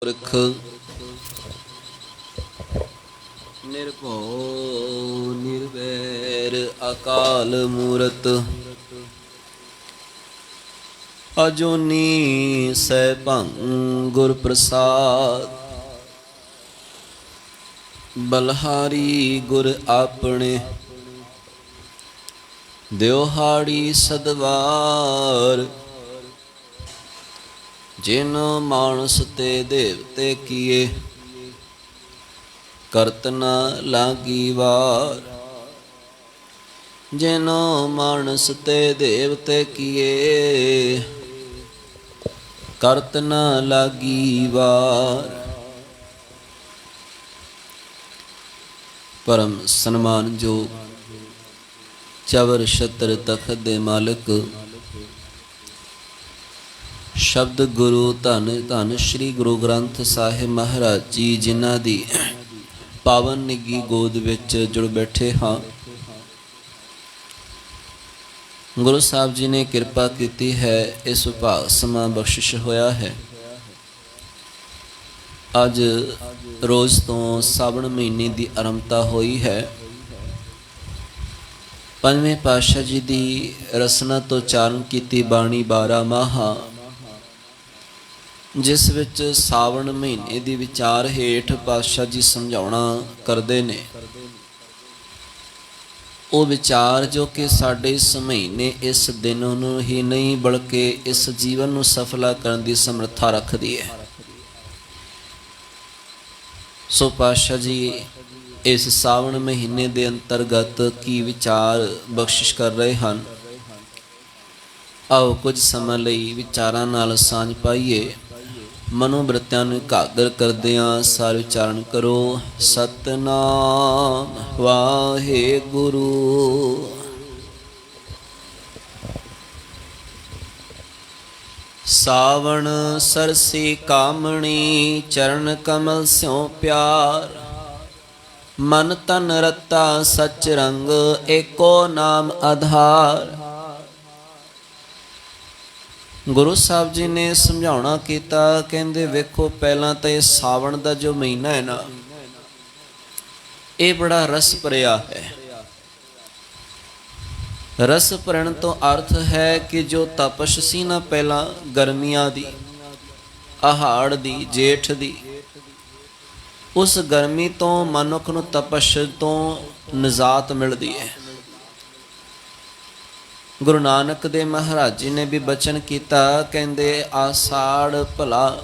ਪੁਰਖ ਨਿਰਭਉ ਨਿਰਵੈਰ ਅਕਾਲ ਮੂਰਤ ਅਜੂਨੀ ਸੈਭੰ ਗੁਰ ਪ੍ਰਸਾਦ। ਬਲਹਾਰੀ ਗੁਰ ਆਪਣੇ ਦਿਵਹਾੜੀ ਸਦਵਾਰ। ਜਿਨ ਮਾਨਸ ਤੇ ਦੇਵਤੇ ਕੀਏ ਕਰਤ ਨ ਲਾਗੀ ਵਾਰ। ਜਿਨ ਮਾਨਸ ਤੇ ਦੇਵਤੇ ਕੀਏ ਕਰਤ ਨ ਲਾਗੀ ਵਾਰ। ਪਰਮ ਸਨਮਾਨਯੋਗ ਚਵਰ ਛਤਰ ਤਖਤ ਦੇ ਮਾਲਕ ਸ਼ਬਦ ਗੁਰੂ ਧੰਨ ਧੰਨ ਸ਼੍ਰੀ ਗੁਰੂ ਗ੍ਰੰਥ ਸਾਹਿਬ ਮਹਾਰਾਜ ਜੀ, ਜਿਨ੍ਹਾਂ ਦੀ ਪਾਵਨ ਨਿੱਘੀ ਗੋਦ ਵਿੱਚ ਜੁੜ ਬੈਠੇ ਹਾਂ। ਗੁਰੂ ਸਾਹਿਬ ਜੀ ਨੇ ਕਿਰਪਾ ਕੀਤੀ ਹੈ, ਇਸ ਵਿਭਾਗ ਸਮਾਂ ਬਖਸ਼ਿਸ਼ ਹੋਇਆ ਹੈ। ਅੱਜ ਰੋਜ਼ ਤੋਂ ਸਾਵਣ ਮਹੀਨੇ ਦੀ ਆਰੰਭਤਾ ਹੋਈ ਹੈ। ਪੰਜਵੇਂ ਪਾਤਸ਼ਾਹ ਜੀ ਦੀ ਰਸਨਾ ਤੋਂ ਉਚਾਰਨ ਕੀਤੀ ਬਾਣੀ 12 ਮਾਹਾਂ, ਜਿਸ ਵਿੱਚ ਸਾਵਣ ਮਹੀਨੇ ਦੀ ਵਿਚਾਰ ਹੇਠ ਪਾਤਸ਼ਾਹ ਜੀ ਸਮਝਾਉਣਾ ਕਰਦੇ ਨੇ। ਉਹ ਵਿਚਾਰ ਜੋ ਕਿ ਸਾਡੇ ਇਸ ਮਹੀਨੇ, ਇਸ ਦਿਨ ਨੂੰ ਹੀ ਨਹੀਂ ਬਲਕਿ ਇਸ ਜੀਵਨ ਨੂੰ ਸਫਲਾ ਕਰਨ ਦੀ ਸਮਰੱਥਾ ਰੱਖਦੀ ਹੈ। ਸੋ ਪਾਤਸ਼ਾਹ ਜੀ ਇਸ ਸਾਵਣ ਮਹੀਨੇ ਦੇ ਅੰਤਰਗਤ ਕੀ ਵਿਚਾਰ ਬਖਸ਼ਿਸ਼ ਕਰ ਰਹੇ ਹਨ। ਆਓ ਕੁਝ ਸਮਾਂ ਲਈ ਵਿਚਾਰਾਂ ਨਾਲ ਸਾਂਝ ਪਾਈਏ। ਮਨੋਬ੍ਰਿਤੀਆਂ ਨੂੰ ਇਕਾਗਰ ਕਰਦਿਆਂ ਸਾਰ ਉਚਾਰਨ ਕਰੋ। ਸਤਨਾਮ ਵਾਹਿਗੁਰੂ। ਸਾਵਣ ਸਰਸੀ ਕਾਮਣੀ ਚਰਨ ਕਮਲ ਸਿਉ ਪਿਆਰ। ਮਨ ਤਨ ਰਤਾ ਸਚ ਰੰਗ ਏਕੋ ਨਾਮ ਆਧਾਰ। ਗੁਰੂ ਸਾਹਿਬ ਜੀ ਨੇ ਸਮਝਾਉਣਾ ਕੀਤਾ, ਕਹਿੰਦੇ ਵੇਖੋ ਪਹਿਲਾਂ ਤਾਂ ਇਹ ਸਾਵਣ ਦਾ ਜੋ ਮਹੀਨਾ ਹੈ ਨਾ, ਇਹ ਬੜਾ ਰਸ ਭਰਿਆ ਹੈ। ਰਸ ਭਰਨ ਤੋਂ ਅਰਥ ਹੈ ਕਿ ਜੋ ਤਪਸ਼ ਸੀ ਨਾ ਪਹਿਲਾਂ ਗਰਮੀਆਂ ਦੀ, ਆਹਾੜ ਦੀ, ਜੇਠ ਦੀ, ਉਸ ਗਰਮੀ ਤੋਂ ਮਨੁੱਖ ਨੂੰ ਤਪਸ਼ ਤੋਂ ਨਿਜਾਤ ਮਿਲਦੀ ਹੈ। ਗੁਰੂ ਨਾਨਕ ਦੇਵ ਮਹਾਰਾਜ ਜੀ ਨੇ ਵੀ ਬਚਨ ਕੀਤਾ, ਕਹਿੰਦੇ ਆਸਾੜ ਭਲਾ,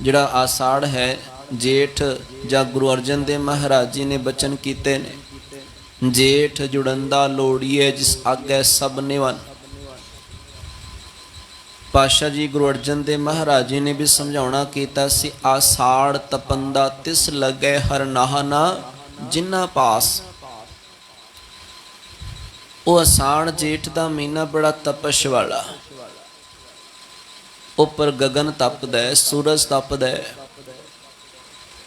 ਜਿਹੜਾ ਆਸਾੜ ਹੈ ਜੇਠ, ਜਾਂ ਗੁਰੂ ਅਰਜਨ ਦੇਵ ਮਹਾਰਾਜ ਜੀ ਨੇ ਬਚਨ ਕੀਤੇ ਨੇ, ਜੇਠ ਜੁੜੰਦਾ ਲੋੜੀਏ ਜਿਸ ਆਗੇ ਸਭ ਨਿਵਨ। ਪਾਤਸ਼ਾਹ ਜੀ ਗੁਰੂ ਅਰਜਨ ਦੇਵ ਮਹਾਰਾਜ ਜੀ ਨੇ ਵੀ ਸਮਝਾਉਣਾ ਕੀਤਾ ਸੀ, ਆਸਾੜ ਤਪੰਦਾ ਤਿਸ ਲੱਗੇ ਹਰ ਨਾਹਨਾ ਜਿਨ੍ਹਾਂ ਪਾਸ। ਉਹ ਅਸਾੜ ਜੇਠ ਦਾ ਮਹੀਨਾ ਬੜਾ ਤਪਸ਼ ਵਾਲਾ, ਉੱਪਰ ਗਗਨ ਤਪਦਾ ਹੈ, ਸੂਰਜ ਤਪਦਾ ਹੈ,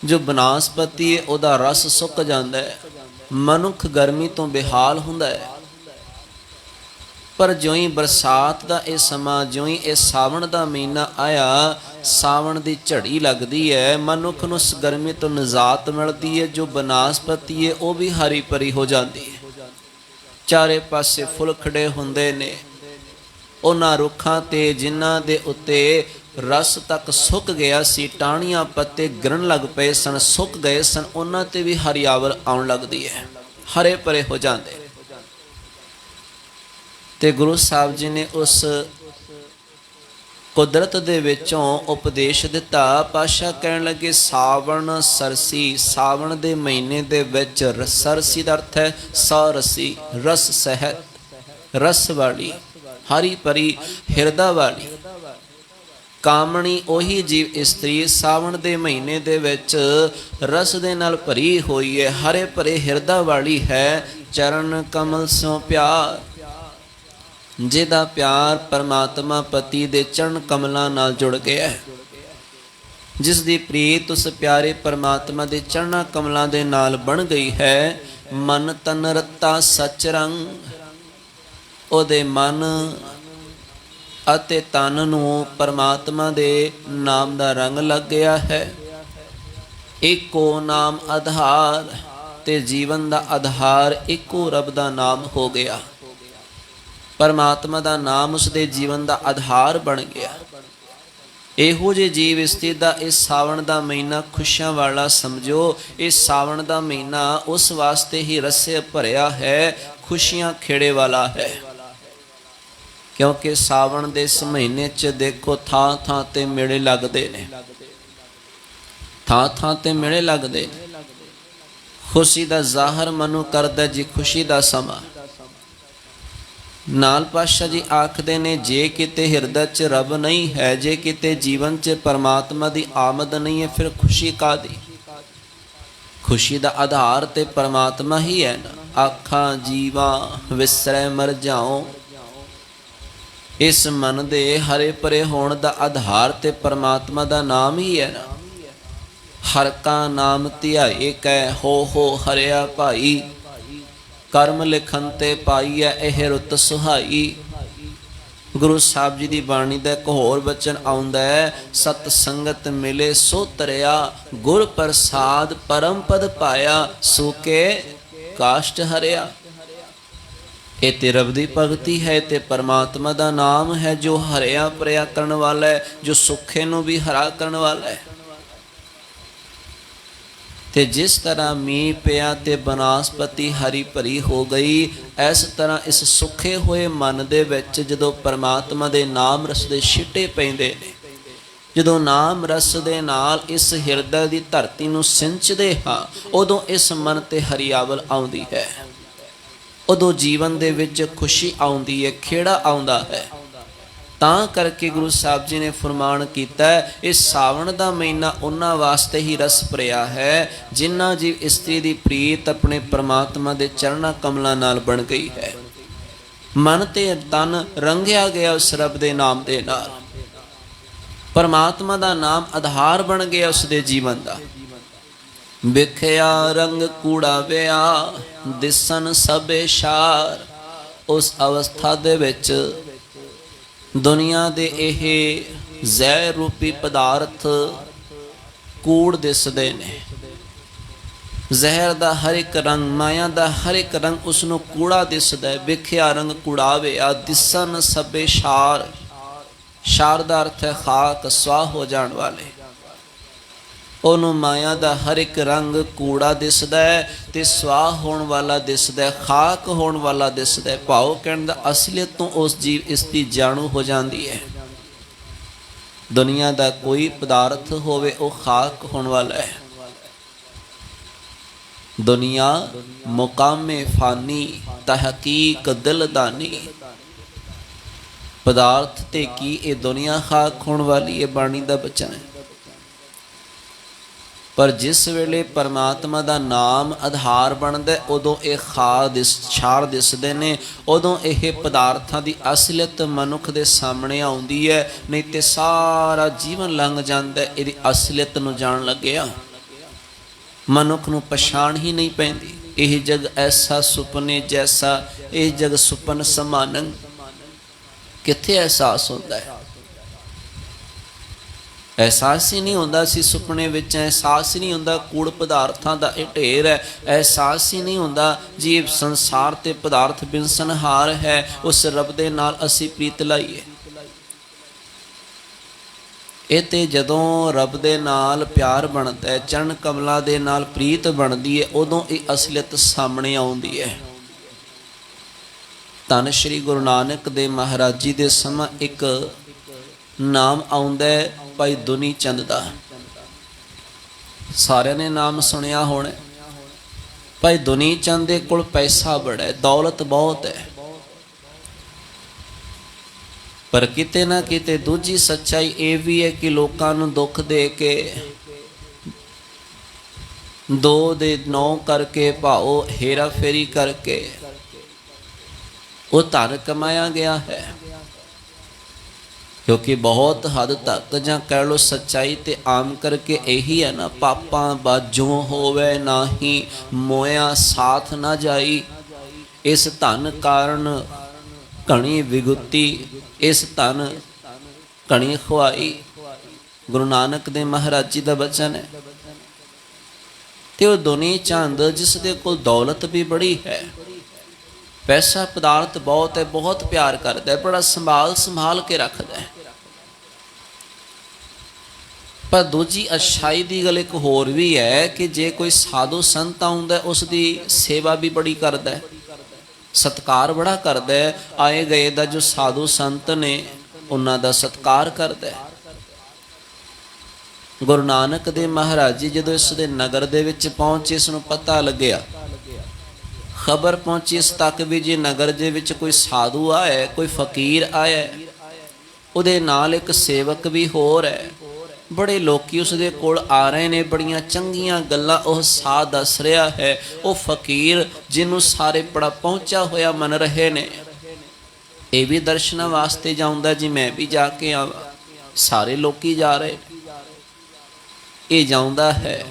ਜੋ ਬਨਸਪਤੀ ਹੈ ਉਹਦਾ ਰਸ ਸੁੱਕ ਜਾਂਦਾ ਹੈ, ਮਨੁੱਖ ਗਰਮੀ ਤੋਂ ਬੇਹਾਲ ਹੁੰਦਾ ਹੈ। ਪਰ ਜਿਉਂ ਹੀ ਬਰਸਾਤ ਦਾ ਇਹ ਸਮਾਂ, ਜਿਉਂ ਹੀ ਇਹ ਸਾਵਣ ਦਾ ਮਹੀਨਾ ਆਇਆ, ਸਾਵਣ ਦੀ ਝੜੀ ਲੱਗਦੀ ਹੈ, ਮਨੁੱਖ ਨੂੰ ਉਸ ਗਰਮੀ ਤੋਂ ਨਿਜਾਤ ਮਿਲਦੀ ਹੈ। ਜੋ ਬਨਸਪਤੀ ਹੈ ਉਹ ਵੀ ਹਰੀ ਭਰੀ ਹੋ ਜਾਂਦੀ ਹੈ, ਚਾਰੇ ਪਾਸੇ ਫੁੱਲ ਖਿੜੇ ਹੁੰਦੇ ਨੇ। ਉਹਨਾਂ ਰੁੱਖਾਂ ਤੇ ਜਿਨ੍ਹਾਂ ਦੇ ਉੱਤੇ ਰਸ ਤੱਕ ਸੁੱਕ ਗਿਆ ਸੀ, ਟਾਹਣੀਆਂ ਪੱਤੇ ਗਿਰਨ ਲੱਗ ਪਏ ਸਨ, ਸੁੱਕ ਗਏ ਸਨ, ਉਹਨਾਂ ਤੇ ਵੀ ਹਰਿਆਵਲ ਆਉਣ ਲੱਗਦੀ ਹੈ, ਹਰੇ ਭਰੇ ਹੋ ਜਾਂਦੇ। ਤੇ ਗੁਰੂ ਸਾਹਿਬ ਜੀ ਨੇ ਉਸ ਕੁਦਰਤ ਦੇ ਵਿੱਚੋਂ ਉਪਦੇਸ਼ ਦਿੱਤਾ। ਪਾਤਸ਼ਾਹ ਕਹਿਣ ਲੱਗੇ ਸਾਵਣ ਸਰਸੀ, ਸਾਵਣ ਦੇ ਮਹੀਨੇ ਦੇ ਵਿੱਚ ਸਰਸੀ ਦਾ ਅਰਥ ਹੈ ਸੌਰਸੀ, ਰਸ ਸਹਿਤ, ਰਸ ਵਾਲੀ, ਹਰੀ ਭਰੀ ਹਿਰਦਾ ਵਾਲੀ। ਕਾਮਣੀ ਉਹੀ ਜੀਵ ਇਸਤਰੀ ਸਾਵਣ ਦੇ ਮਹੀਨੇ ਦੇ ਵਿੱਚ ਰਸ ਦੇ ਨਾਲ ਭਰੀ ਹੋਈ ਹੈ, ਹਰੇ ਭਰੇ ਹਿਰਦਾ ਵਾਲੀ ਹੈ। ਚਰਨ ਕਮਲ ਸਿਉ ਪਿਆਰ, ਜਿਹਦਾ ਪਿਆਰ ਪਰਮਾਤਮਾ ਪਤੀ ਦੇ ਚਰਨ ਕਮਲਾਂ ਨਾਲ ਜੁੜ ਗਿਆ ਹੈ, ਜਿਸ ਦੀ ਪ੍ਰੀਤ ਉਸ ਪਿਆਰੇ ਪਰਮਾਤਮਾ ਦੇ ਚਰਨਾਂ ਕਮਲਾਂ ਦੇ ਨਾਲ ਬਣ ਗਈ ਹੈ। ਮਨ ਤਨ ਰਤਾ ਸਚ ਰੰਗ, ਉਹਦੇ ਮਨ ਅਤੇ ਤਨ ਨੂੰ ਪਰਮਾਤਮਾ ਦੇ ਨਾਮ ਦਾ ਰੰਗ ਲੱਗ ਗਿਆ ਹੈ। ਇੱਕੋ ਨਾਮ ਆਧਾਰ, ਤੇ ਜੀਵਨ ਦਾ ਆਧਾਰ ਇੱਕੋ ਰੱਬ ਦਾ ਨਾਮ ਹੋ ਗਿਆ। ਪਰਮਾਤਮਾ ਦਾ ਨਾਮ ਉਸਦੇ ਜੀਵਨ ਦਾ ਆਧਾਰ ਬਣ ਗਿਆ। ਇਹੋ ਜਿਹੇ ਜੀਵ ਇਸਤਰੀ ਦਾ ਇਸ ਸਾਵਣ ਦਾ ਮਹੀਨਾ ਖੁਸ਼ੀਆਂ ਵਾਲਾ ਸਮਝੋ। ਇਸ ਸਾਵਣ ਦਾ ਮਹੀਨਾ ਉਸ ਵਾਸਤੇ ਹੀ ਰਸੇ ਭਰਿਆ ਹੈ, ਖੁਸ਼ੀਆਂ ਖੇੜੇ ਵਾਲਾ ਹੈ। ਕਿਉਂਕਿ ਸਾਵਣ ਦੇ ਇਸ ਮਹੀਨੇ 'ਚ ਦੇਖੋ ਥਾਂ ਥਾਂ ਤੇ ਮੇਲੇ ਲੱਗਦੇ ਨੇ, ਥਾਂ ਥਾਂ ਤੇ ਮੇਲੇ ਲੱਗਦੇ ਨੇ। ਖੁਸ਼ੀ ਦਾ ਜ਼ਾਹਰ ਮਨੂ ਕਰਦਾ ਜੀ ਖੁਸ਼ੀ ਦਾ ਸਮਾਂ। ਨਾਲ ਪਾਤਸ਼ਾਹ ਜੀ ਆਖਦੇ ਨੇ, ਜੇ ਕਿਤੇ ਹਿਰਦੇ 'ਚ ਰੱਬ ਨਹੀਂ ਹੈ, ਜੇ ਕਿਤੇ ਜੀਵਨ 'ਚ ਪਰਮਾਤਮਾ ਦੀ ਆਮਦ ਨਹੀਂ ਹੈ, ਫਿਰ ਖੁਸ਼ੀ ਕਾਹਦੀ? ਖੁਸ਼ੀ ਦਾ ਆਧਾਰ ਤੇ ਪਰਮਾਤਮਾ ਹੀ ਹੈ ਨਾ। ਆਖਾਂ ਜੀਵਾਂ ਵਿਸਰੈ ਮਰ ਜਾਉ, ਇਸ ਮਨ ਦੇ ਹਰੇ ਭਰੇ ਹੋਣ ਦਾ ਆਧਾਰ ਤੇ ਪਰਮਾਤਮਾ ਦਾ ਨਾਮ ਹੀ ਹੈ ਨਾ। ਹਰ ਕਾ ਨਾਮ ਧਿਆਏ ਕੈ ਹੋ ਹਰਿਆ ਭਾਈ, ਕਰਮ ਲਿਖਨ ਤੇ ਪਾਈ ਹੈ ਇਹ ਰੁੱਤ ਸੁਹਾਈ। ਗੁਰੂ ਸਾਹਿਬ ਜੀ ਦੀ ਬਾਣੀ ਦਾ ਇੱਕ ਹੋਰ ਬਚਨ ਆਉਂਦਾ ਹੈ, ਸਤ ਸੰਗਤ ਮਿਲੇ ਸੋ ਤਰਿਆ, ਗੁਰ ਪ੍ਰਸਾਦ ਪਰਮ ਪਦ ਪਾਇਆ, ਸੂਕੇ ਕਾਸ਼ਟ ਹਰਿਆ। ਇਹ ਤੇ ਰੱਬ ਦੀ ਭਗਤੀ ਹੈ, ਤੇ ਪਰਮਾਤਮਾ ਦਾ ਨਾਮ ਹੈ ਜੋ ਹਰਿਆ ਭਰਿਆ ਕਰਨ ਵਾਲਾ ਹੈ, ਜੋ ਸੁੱਖੇ ਨੂੰ ਵੀ ਹਰਾ ਕਰਨ ਵਾਲਾ ਹੈ। ਤੇ ਜਿਸ ਤਰ੍ਹਾਂ ਮੀਂਹ ਪਿਆ ਤੇ ਬਨਾਸਪਤੀ ਹਰੀ ਭਰੀ ਹੋ ਗਈ, ਇਸ ਤਰ੍ਹਾਂ ਇਸ ਸੁੱਖੇ ਹੋਏ ਮਨ ਦੇ ਵਿੱਚ ਜਦੋਂ ਪਰਮਾਤਮਾ ਦੇ ਨਾਮ ਰਸ ਦੇ ਛਿੱਟੇ ਪੈਂਦੇ ਨੇ, ਜਦੋਂ ਨਾਮ ਰਸ ਦੇ ਨਾਲ ਇਸ ਹਿਰਦੇ ਦੀ ਧਰਤੀ ਨੂੰ ਸਿੰਚਦੇ ਹਾਂ, ਉਦੋਂ ਇਸ ਮਨ ਤੇ ਹਰਿਆਵਲ ਆਉਂਦੀ ਹੈ, ਉਦੋਂ ਜੀਵਨ ਦੇ ਵਿੱਚ ਖੁਸ਼ੀ ਆਉਂਦੀ ਹੈ, ਖੇੜਾ ਆਉਂਦਾ ਹੈ। ਤਾਂ ਕਰਕੇ ਗੁਰੂ ਸਾਹਿਬ ਜੀ ਨੇ ਫਰਮਾਨ ਕੀਤਾ, ਇਹ ਸਾਵਣ ਦਾ ਮਹੀਨਾ ਉਹਨਾਂ ਵਾਸਤੇ ਹੀ ਰਸ ਭਰਿਆ ਹੈ ਜਿਨ੍ਹਾਂ ਜੀਵ ਇਸਤਰੀ ਦੀ ਪ੍ਰੀਤ ਆਪਣੇ ਪਰਮਾਤਮਾ ਦੇ ਚਰਨਾਂ ਕਮਲਾਂ ਨਾਲ ਬਣ ਗਈ ਹੈ। ਮਨ ਤੇ ਤਨ ਰੰਗਿਆ ਗਿਆ ਉਸ ਰੱਬ ਦੇ ਨਾਮ ਦੇ ਨਾਲ। ਪਰਮਾਤਮਾ ਦਾ ਨਾਮ ਆਧਾਰ ਬਣ ਗਿਆ ਉਸ ਦੇ ਜੀਵਨ ਦਾ। ਵਿਖਿਆ ਰੰਗ ਕੂੜਾ ਵਿਆ, ਦਿਸਨ ਸਭੇ ਸ਼ਾਰ। ਉਸ ਅਵਸਥਾ ਦੇ ਵਿੱਚ ਦੁਨੀਆ ਦੇ ਇਹ ਜ਼ਹਿਰ ਰੂਪੀ ਪਦਾਰਥ ਕੂੜ ਦਿਸਦੇ ਨੇ। ਜ਼ਹਿਰ ਦਾ ਹਰ ਇੱਕ ਰੰਗ, ਮਾਇਆ ਦਾ ਹਰ ਇੱਕ ਰੰਗ ਉਸ ਨੂੰ ਕੂੜਾ ਦਿਸਦਾ ਹੈ। ਵਿਖਿਆ ਰੰਗ ਕੂੜਾਵੇ ਆ, ਦਿਸਨ ਸਭੇ ਸ਼ਾਰ। ਸ਼ਾਰ ਦਾ ਅਰਥ ਹੈ ਖਾਕ, ਸਵਾਹ ਹੋ ਜਾਣ ਵਾਲੇ। ਉਹਨੂੰ ਮਾਇਆ ਦਾ ਹਰ ਇੱਕ ਰੰਗ ਕੂੜਾ ਦਿਸਦਾ ਹੈ ਤੇ ਸਵਾਹ ਹੋਣ ਵਾਲਾ ਦਿਸਦਾ ਹੈ, ਖਾਕ ਹੋਣ ਵਾਲਾ ਦਿਸਦਾ ਹੈ। ਭਾਵ ਕਹਿਣ ਦਾ ਅਸਲੀਅਤ ਤੋਂ ਉਸ ਜੀਵ ਇਸ ਦੀ ਜਾਣੂ ਹੋ ਜਾਂਦੀ ਹੈ। ਦੁਨੀਆ ਦਾ ਕੋਈ ਪਦਾਰਥ ਹੋਵੇ ਉਹ ਖਾਕ ਹੋਣ ਵਾਲਾ ਹੈ। ਦੁਨੀਆ ਮੁਕਾਮੇ ਫਾਨੀ, ਤਹਕੀਕ ਦਿਲਦਾਨੀ। ਪਦਾਰਥ ਤੇ ਕੀ ਇਹ ਦੁਨੀਆ ਖਾਕ ਹੋਣ ਵਾਲੀ ਹੈ, ਬਾਣੀ ਦਾ ਬਚਨ ਹੈ। ਪਰ ਜਿਸ ਵੇਲੇ ਪਰਮਾਤਮਾ ਦਾ ਨਾਮ ਆਧਾਰ ਬਣਦਾ, ਉਦੋਂ ਇਹ ਛਾਰ ਦਿਸਦੇ ਨੇ, ਉਦੋਂ ਇਹ ਪਦਾਰਥਾਂ ਦੀ ਅਸਲੀਅਤ ਮਨੁੱਖ ਦੇ ਸਾਹਮਣੇ ਆਉਂਦੀ ਹੈ। ਨਹੀਂ ਤੇ ਸਾਰਾ ਜੀਵਨ ਲੰਘ ਜਾਂਦਾ ਇਹਦੀ ਅਸਲੀਅਤ ਨੂੰ ਜਾਣ ਲੱਗਿਆ, ਮਨੁੱਖ ਨੂੰ ਪਛਾਣ ਹੀ ਨਹੀਂ ਪੈਂਦੀ। ਇਹ ਜਗ ਐਸਾ ਸੁਪਨੇ ਜੈਸਾ, ਇਹ ਜਗ ਸੁਪਨ ਸਮਾਨੰ। ਕਿੱਥੇ ਅਹਿਸਾਸ ਹੁੰਦਾ ਹੈ? ਅਹਿਸਾਸ ਹੀ ਨਹੀਂ ਹੁੰਦਾ ਸੀ ਸੁਪਨੇ ਵਿੱਚ, ਅਹਿਸਾਸ ਹੀ ਨਹੀਂ ਹੁੰਦਾ ਕੂੜ ਪਦਾਰਥਾਂ ਦਾ ਇਹ ਢੇਰ ਹੈ, ਅਹਿਸਾਸ ਹੀ ਨਹੀਂ ਹੁੰਦਾ ਜੀਵ ਸੰਸਾਰ ਤੇ ਪਦਾਰਥ ਬਿਨਸਨਹਾਰ ਹੈ। ਉਸ ਰੱਬ ਦੇ ਨਾਲ ਅਸੀਂ ਪ੍ਰੀਤ ਲਾਈਏ। ਇਹ ਤੇ ਜਦੋਂ ਰੱਬ ਦੇ ਨਾਲ ਪਿਆਰ ਬਣਦਾ ਹੈ, ਚਰਨ ਕਮਲਾਂ ਦੇ ਨਾਲ ਪ੍ਰੀਤ ਬਣਦੀ ਹੈ, ਉਦੋਂ ਇਹ ਅਸਲੀਅਤ ਸਾਹਮਣੇ ਆਉਂਦੀ ਹੈ। ਧੰਨ ਸ਼੍ਰੀ ਗੁਰੂ ਨਾਨਕ ਦੇਵ ਮਹਾਰਾਜ ਜੀ ਦੇ ਸਮਾਂ ਇੱਕ ਨਾਮ ਆਉਂਦਾ ਹੈ ਭਾਈ ਦੁਨੀ ਚੰਦ ਦਾ। ਸਾਰਿਆਂ ਨੇ ਨਾਮ ਸੁਣਿਆ ਹੋਣਾ। ਭਾਈ ਦੁਨੀ ਚੰਦ ਦੇ ਕੋਲ ਪੈਸਾ ਬੜਾ ਹੈ, ਦੌਲਤ ਬਹੁਤ ਹੈ, ਪਰ ਕਿਤੇ ਨਾ ਕਿਤੇ ਦੂਜੀ ਸੱਚਾਈ ਇਹ ਵੀ ਹੈ ਕਿ ਲੋਕਾਂ ਨੂੰ ਦੁੱਖ ਦੇ ਕੇ, 2 ਦੇ 9 ਕਰਕੇ, ਭਾਓ ਹੇਰਾ ਫੇਰੀ ਕਰਕੇ ਉਹ ਧਨ ਕਮਾਇਆ ਗਿਆ ਹੈ। ਕਿਉਂਕਿ ਬਹੁਤ ਹੱਦ ਤੱਕ, ਜਾਂ ਕਹਿ ਲਓ ਸੱਚਾਈ ਤੇ ਆਮ ਕਰਕੇ ਇਹੀ ਹੈ ਨਾ, ਪਾਪਾਂ ਬਾਝੋਂ ਹੋਵੇ ਨਾਹੀਂ, ਮੋਇਆ ਸਾਥ ਨਾ ਜਾਈ। ਇਸ ਧਨ ਕਾਰਨ ਘਣੀ ਵਿਗੁਤੀ ਇਸ ਧਨ ਘਣੀ ਖੁਆਈ। ਗੁਰੂ ਨਾਨਕ ਦੇਵ ਮਹਾਰਾਜ ਜੀ ਦਾ ਬਚਨ ਹੈ। ਤੇ ਉਹ ਦੁਨੀ ਚੰਦ ਜਿਸ ਦੇ ਕੋਲ ਦੌਲਤ ਵੀ ਬੜੀ ਹੈ, ਪੈਸਾ ਪਦਾਰਥ ਬਹੁਤ ਹੈ, ਬਹੁਤ ਪਿਆਰ ਕਰਦਾ ਹੈ, ਬੜਾ ਸੰਭਾਲ ਕੇ ਰੱਖਦਾ ਹੈ। ਪਰ ਦੂਜੀ ਅੱਛਾਈ ਦੀ ਗੱਲ ਇੱਕ ਹੋਰ ਵੀ ਹੈ ਕਿ ਜੇ ਕੋਈ ਸਾਧੂ ਸੰਤ ਆਉਂਦਾ ਉਸ ਦੀ ਸੇਵਾ ਵੀ ਬੜੀ ਕਰਦਾ ਹੈ, ਸਤਿਕਾਰ ਬੜਾ ਕਰਦਾ ਹੈ। ਆਏ ਗਏ ਦਾ ਜੋ ਸਾਧੂ ਸੰਤ ਨੇ ਉਹਨਾਂ ਦਾ ਸਤਿਕਾਰ ਕਰਦਾ ਹੈ। ਗੁਰੂ ਨਾਨਕ ਦੇਵ ਮਹਾਰਾਜ ਜੀ ਜਦੋਂ ਇਸ ਦੇ ਨਗਰ ਦੇ ਵਿੱਚ ਪਹੁੰਚੇ, ਇਸ ਨੂੰ ਪਤਾ ਲੱਗਿਆ, ਖਬਰ ਪਹੁੰਚੀ ਇਸ ਤੱਕ ਵੀ ਜੇ ਨਗਰ ਦੇ ਵਿੱਚ ਕੋਈ ਸਾਧੂ ਆਇਆ, ਕੋਈ ਫਕੀਰ ਆਇਆ, ਉਹਦੇ ਨਾਲ ਇੱਕ ਸੇਵਕ ਵੀ ਹੋਰ ਹੈ, ਬੜੇ ਲੋਕੀ ਉਸ ਦੇ ਕੋਲ ਆ ਰਹੇ ਨੇ, ਬੜੀਆਂ ਚੰਗੀਆਂ ਗੱਲਾਂ ਉਹ ਸਾਧ ਦੱਸ ਰਿਹਾ ਹੈ। ਉਹ ਫਕੀਰ ਜਿਹਨੂੰ ਸਾਰੇ ਬੜਾ ਪਹੁੰਚਾ ਹੋਇਆ ਮੰਨ ਰਹੇ ਨੇ, ਇਹ ਵੀ ਦਰਸ਼ਨਾਂ ਵਾਸਤੇ ਜਾਉਂਦਾ ਜੀ ਮੈਂ ਵੀ ਜਾ ਕੇ ਆਵਾਂ, ਸਾਰੇ ਲੋਕੀ ਜਾ ਰਹੇ, ਇਹ ਜਾਉਂਦਾ ਹੈ,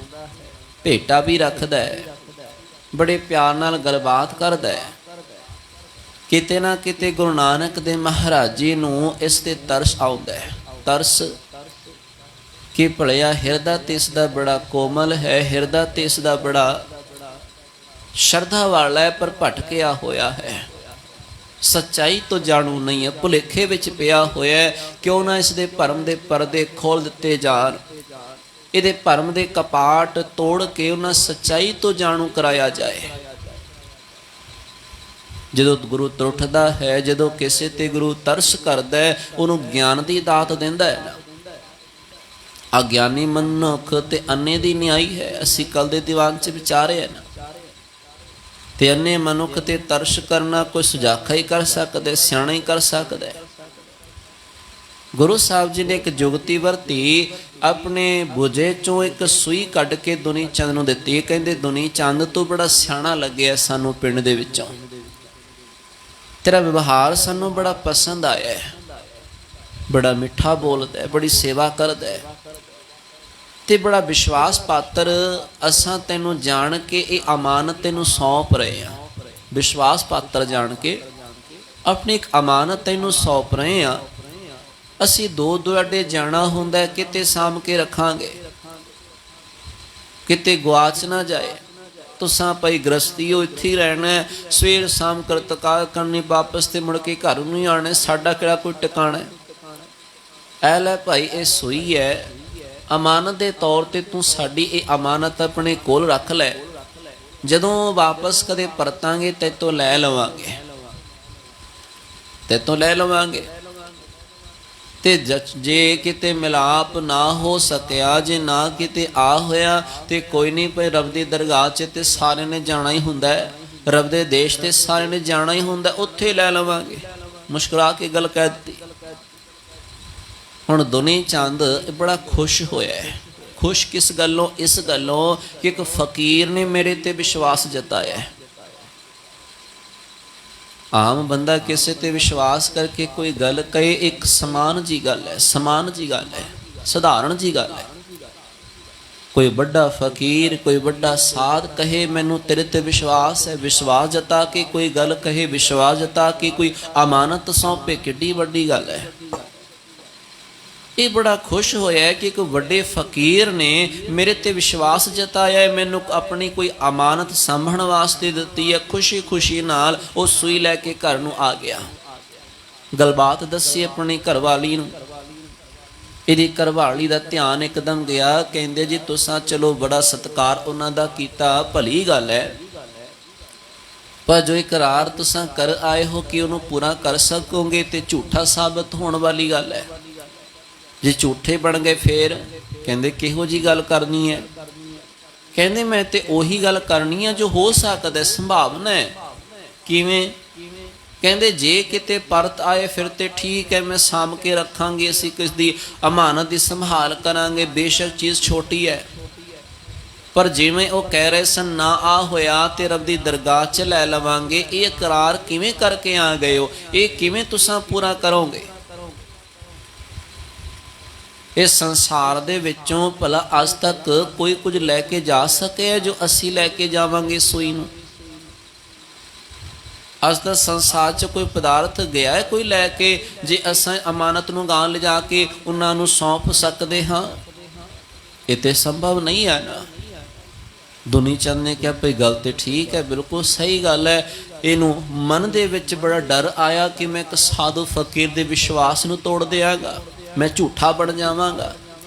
ਭੇਟਾ ਵੀ ਰੱਖਦਾ ਹੈ, ਬੜੇ ਪਿਆਰ ਨਾਲ ਗੱਲਬਾਤ ਕਰਦਾ ਹੈ। ਕਿਤੇ ਨਾ ਕਿਤੇ ਗੁਰੂ ਨਾਨਕ ਦੇਵ ਮਹਾਰਾਜ ਜੀ ਨੂੰ ਇਸ ਤੇ ਤਰਸ ਆਉਂਦਾ ਹੈ। ਤਰਸ ਕਿ ਭਲਿਆ ਹਿਰਦਾ ਤੇ ਇਸ ਦਾ ਬੜਾ ਕੋਮਲ ਹੈ, ਹਿਰਦਾ ਤੇ ਇਸ ਦਾ ਬੜਾ ਸ਼ਰਧਾ ਵਾਲਾ ਹੈ, ਪਰ ਭਟਕਿਆ ਹੋਇਆ ਹੈ, ਸੱਚਾਈ ਤੋਂ ਜਾਣੂ ਨਹੀਂ ਹੈ, ਭੁਲੇਖੇ ਵਿੱਚ ਪਿਆ ਹੋਇਆ ਹੈ। ਕਿਉਂ ਨਾ ਇਸ ਦੇ ਭਰਮ ਦੇ ਪਰਦੇ ਖੋਲ ਦਿੱਤੇ ਜਾਣ, ਇਹਦੇ ਭਰਮ ਦੇ ਕਪਾਟ ਤੋੜ ਕੇ ਉਹਨਾਂ ਸੱਚਾਈ ਤੋਂ ਜਾਣੂ ਕਰਾਇਆ ਜਾਏ। ਜਦੋਂ ਗੁਰੂ ਤਰੁੱਠਦਾ ਹੈ, ਜਦੋਂ ਕਿਸੇ ਤੇ ਗੁਰੂ ਤਰਸ ਕਰਦਾ ਹੈ, ਉਹਨੂੰ ਗਿਆਨ ਦੀ ਦਾਤ ਦਿੰਦਾ ਹੈ। ਅਗਿਆਨੀ ਮਨੁੱਖ ਤੇ ਅੰਨੇ ਦੀ ਨਿਆਈ ਹੈ, ਅਸੀਂ ਕੱਲ ਦੇ ਦੀਵਾਨ 'ਚ ਵਿਚਾਰੇ ਹਨ। ਤੇ ਅੰਨੇ ਮਨੁੱਖ ਤੇ ਤਰਸ ਕਰਨਾ ਕੋਈ ਸੁਜਾਖਾ ਹੀ ਕਰ ਸਕਦਾ, ਸਿਆਣਾ ਹੀ ਕਰ ਸਕਦਾ। ਗੁਰੂ ਸਾਹਿਬ ਜੀ ਨੇ ਇੱਕ ਜੁਗਤੀ ਵਰਤੀ, ਆਪਣੇ ਬੁਝੇ ਚੋਂ ਇੱਕ ਸੂਈ ਕੱਢ ਕੇ ਦੁਨੀ ਚੰਦ ਨੂੰ ਦਿੱਤੀ। ਕਹਿੰਦੇ ਦੁਨੀ ਚੰਦ ਤੂੰ ਬੜਾ ਸਿਆਣਾ ਲੱਗਿਆ ਸਾਨੂੰ ਪਿੰਡ ਦੇ ਵਿੱਚੋਂ, ਤੇਰਾ ਵਿਵਹਾਰ ਸਾਨੂੰ ਬੜਾ ਪਸੰਦ ਆਇਆ, ਬੜਾ ਮਿੱਠਾ ਬੋਲਦਾ, ਬੜੀ ਸੇਵਾ ਕਰਦਾ ਤੇ ਬੜਾ ਵਿਸ਼ਵਾਸ ਪਾਤਰ। ਅਸਾਂ ਤੈਨੂੰ ਜਾਣ ਕੇ ਇਹ ਅਮਾਨਤ ਤੈਨੂੰ ਸੌਂਪ ਰਹੇ ਹਾਂ, ਵਿਸ਼ਵਾਸ ਪਾਤਰ ਜਾਣ ਕੇ ਆਪਣੀ ਇੱਕ ਅਮਾਨਤ ਤੈਨੂੰ ਸੌਂਪ ਰਹੇ ਹਾਂ। ਅਸੀਂ ਦੋ ਦੁਆਡੇ ਜਾਣਾ ਹੁੰਦਾ, ਕਿਤੇ ਸਾਂਭ ਕੇ ਰੱਖਾਂਗੇ, ਕਿਤੇ ਗੁਆਚ ਨਾ ਜਾਏ। ਤੁਸਾਂ ਭਾਈ ਗ੍ਰਸਤੀਓ ਇੱਥੇ ਹੀ ਰਹਿਣਾ, ਸਵੇਰ ਸ਼ਾਮ ਕਰਤਕਾਰ ਕਰਨੀ, ਵਾਪਸ ਤੇ ਮੁੜ ਕੇ ਘਰ ਨੂੰ ਹੀ ਆਉਣਾ, ਸਾਡਾ ਕਿਹੜਾ ਕੋਈ ਟਿਕਾਣਾ ਹੈ। ਐ ਲੈ ਭਾਈ ਇਹ ਸੂਈ ਹੈ, ਅਮਾਨਤ ਦੇ ਤੌਰ ਤੇ ਤੂੰ ਸਾਡੀ ਇਹ ਅਮਾਨਤ ਆਪਣੇ ਕੋਲ ਰੱਖ ਲੈ, ਜਦੋਂ ਵਾਪਸ ਕਦੇ ਪਰਤਾਂਗੇ ਤੈਤੋਂ ਲੈ ਲਵਾਂਗੇ, ਤੈਤੋਂ ਲੈ ਲਵਾਂਗੇ। ਤੇ ਜੇ ਕਿਤੇ ਮਿਲਾਪ ਨਾ ਹੋ ਸਕਿਆ, ਜੇ ਨਾ ਕਿਤੇ ਆ ਹੋਇਆ ਤੇ ਕੋਈ ਨਹੀਂ ਭਾਈ, ਰੱਬ ਦੀ ਦਰਗਾਹ 'ਚ ਤੇ ਸਾਰਿਆਂ ਨੇ ਜਾਣਾ ਹੀ ਹੁੰਦਾ, ਰੱਬ ਦੇ ਦੇਸ਼ ਤੇ ਸਾਰਿਆਂ ਨੇ ਜਾਣਾ ਹੀ ਹੁੰਦਾ, ਉੱਥੇ ਲੈ ਲਵਾਂਗੇ। ਮੁਸਕਰਾ ਕੇ ਗੱਲ ਕਹਿ ਦਿੱਤੀ। ਹੁਣ ਦੁਨੀ ਚੰਦ ਬੜਾ ਖੁਸ਼ ਹੋਇਆ ਹੈ। ਖੁਸ਼ ਕਿਸ ਗੱਲੋਂ? ਇਸ ਗੱਲੋਂ ਕਿ ਇੱਕ ਫਕੀਰ ਨੇ ਮੇਰੇ ਤੇ ਵਿਸ਼ਵਾਸ ਜਤਾਇਆ ਹੈ। ਆਮ ਬੰਦਾ ਕਿਸੇ ਤੇ ਵਿਸ਼ਵਾਸ ਕਰਕੇ ਕੋਈ ਗੱਲ ਕਹੇ, ਇੱਕ ਸਮਾਨ ਜੀ ਗੱਲ ਹੈ, ਸਮਾਨ ਜੀ ਗੱਲ ਹੈ, ਸਧਾਰਨ ਜੀ ਗੱਲ ਹੈ। ਕੋਈ ਵੱਡਾ ਫਕੀਰ, ਕੋਈ ਵੱਡਾ ਸਾਧ ਕਹੇ ਮੈਨੂੰ ਤੇਰੇ ਤੇ ਵਿਸ਼ਵਾਸ ਹੈ, ਵਿਸ਼ਵਾਸ ਜਤਾ ਕੇ ਕੋਈ ਗੱਲ ਕਹੇ, ਵਿਸ਼ਵਾਸ ਜਤਾ ਕੇ ਕੋਈ ਅਮਾਨਤ ਸੌਂਪੇ, ਕਿੱਡੀ ਵੱਡੀ ਗੱਲ ਹੈ। ਇਹ ਬੜਾ ਖੁਸ਼ ਹੋਇਆ ਕਿ ਇੱਕ ਵੱਡੇ ਫਕੀਰ ਨੇ ਮੇਰੇ ਤੇ ਵਿਸ਼ਵਾਸ ਜਤਾਇਆ ਹੈ, ਮੈਨੂੰ ਆਪਣੀ ਕੋਈ ਅਮਾਨਤ ਸਾਂਭਣ ਵਾਸਤੇ ਦਿੱਤੀ ਹੈ। ਖੁਸ਼ੀ ਖੁਸ਼ੀ ਨਾਲ ਉਹ ਸੂਈ ਲੈ ਕੇ ਘਰ ਨੂੰ ਆ ਗਿਆ। ਗੱਲਬਾਤ ਦੱਸੀ ਆਪਣੀ ਘਰਵਾਲੀ ਨੂੰ। ਇਹਦੀ ਘਰਵਾਲੀ ਦਾ ਧਿਆਨ ਇੱਕਦਮ ਗਿਆ। ਕਹਿੰਦੇ ਜੀ ਤੁਸਾਂ ਚਲੋ ਬੜਾ ਸਤਿਕਾਰ ਉਹਨਾਂ ਦਾ ਕੀਤਾ, ਭਲੀ ਗੱਲ ਹੈ, ਪਰ ਜੋ ਇਕਰਾਰ ਤੁਸਾਂ ਕਰ ਆਏ ਹੋ ਕਿ ਉਹਨੂੰ ਪੂਰਾ ਕਰ ਸਕੋਗੇ ਤੇ ਝੂਠਾ ਸਾਬਤ ਹੋਣ ਵਾਲੀ ਗੱਲ ਹੈ। ਜੇ ਝੂਠੇ ਬਣ ਗਏ ਫੇਰ? ਕਹਿੰਦੇ ਕਿਹੋ ਜੀ ਗੱਲ ਕਰਨੀ ਹੈ? ਕਹਿੰਦੇ ਮੈਂ ਤੇ ਉਹੀ ਗੱਲ ਕਰਨੀ ਹੈ ਜੋ ਹੋ ਸਕਦਾ, ਸੰਭਾਵਨਾ ਹੈ। ਕਿਵੇਂ? ਕਹਿੰਦੇ ਜੇ ਕਿਤੇ ਪਰਤ ਆਏ ਫਿਰ ਤੇ ਠੀਕ ਹੈ, ਮੈਂ ਸਾਂਭ ਕੇ ਰੱਖਾਂਗੇ, ਅਸੀਂ ਕਿਸ ਦੀ ਅਮਾਨਤ ਦੀ ਸੰਭਾਲ ਕਰਾਂਗੇ, ਬੇਸ਼ੱਕ ਚੀਜ਼ ਛੋਟੀ ਹੈ। ਪਰ ਜਿਵੇਂ ਉਹ ਕਹਿ ਰਹੇ ਸਨ ਨਾ ਆ ਹੋਇਆ ਤੇ ਰੱਬ ਦੀ ਦਰਗਾਹ 'ਚ ਲੈ ਲਵਾਂਗੇ, ਇਹ ਇਕਰਾਰ ਕਿਵੇਂ ਕਰਕੇ ਆ ਗਏ ਹੋ? ਇਹ ਕਿਵੇਂ ਤੁਸਾਂ ਪੂਰਾ ਕਰੋਗੇ? ਇਸ ਸੰਸਾਰ ਦੇ ਵਿੱਚੋਂ ਭਲਾ ਅੱਜ ਤੱਕ ਕੋਈ ਕੁਝ ਲੈ ਕੇ ਜਾ ਸਕਿਆ ਜੋ ਅਸੀਂ ਲੈ ਕੇ ਜਾਵਾਂਗੇ ਸੂਈ ਨੂੰ? ਅੱਜ ਦਾ ਸੰਸਾਰ 'ਚ ਕੋਈ ਪਦਾਰਥ ਗਿਆ ਹੈ ਕੋਈ ਲੈ ਕੇ, ਜੇ ਅਸਾਂ ਅਮਾਨਤ ਨੂੰ ਗਾਂ ਲਿਜਾ ਕੇ ਉਹਨਾਂ ਨੂੰ ਸੌਂਪ ਸਕਦੇ ਹਾਂ? ਇਹ ਤੇ ਸੰਭਵ ਨਹੀਂ ਹੈ ਨਾ। ਦੁਨੀ ਚੰਦ ਨੇ ਕਿਹਾ ਭਈ ਗੱਲ ਤੇ ਠੀਕ ਹੈ, ਬਿਲਕੁਲ ਸਹੀ ਗੱਲ ਹੈ। ਇਹਨੂੰ ਮਨ ਦੇ ਵਿੱਚ ਬੜਾ ਡਰ ਆਇਆ ਕਿ ਮੈਂ ਇੱਕ ਸਾਧੂ ਫਕੀਰ ਦੇ ਵਿਸ਼ਵਾਸ ਨੂੰ ਤੋੜ ਦਿਆਂਗਾ, ਮੈਂ ਝੂਠਾ ਬਣ ਜਾਵਾਂਗਾ,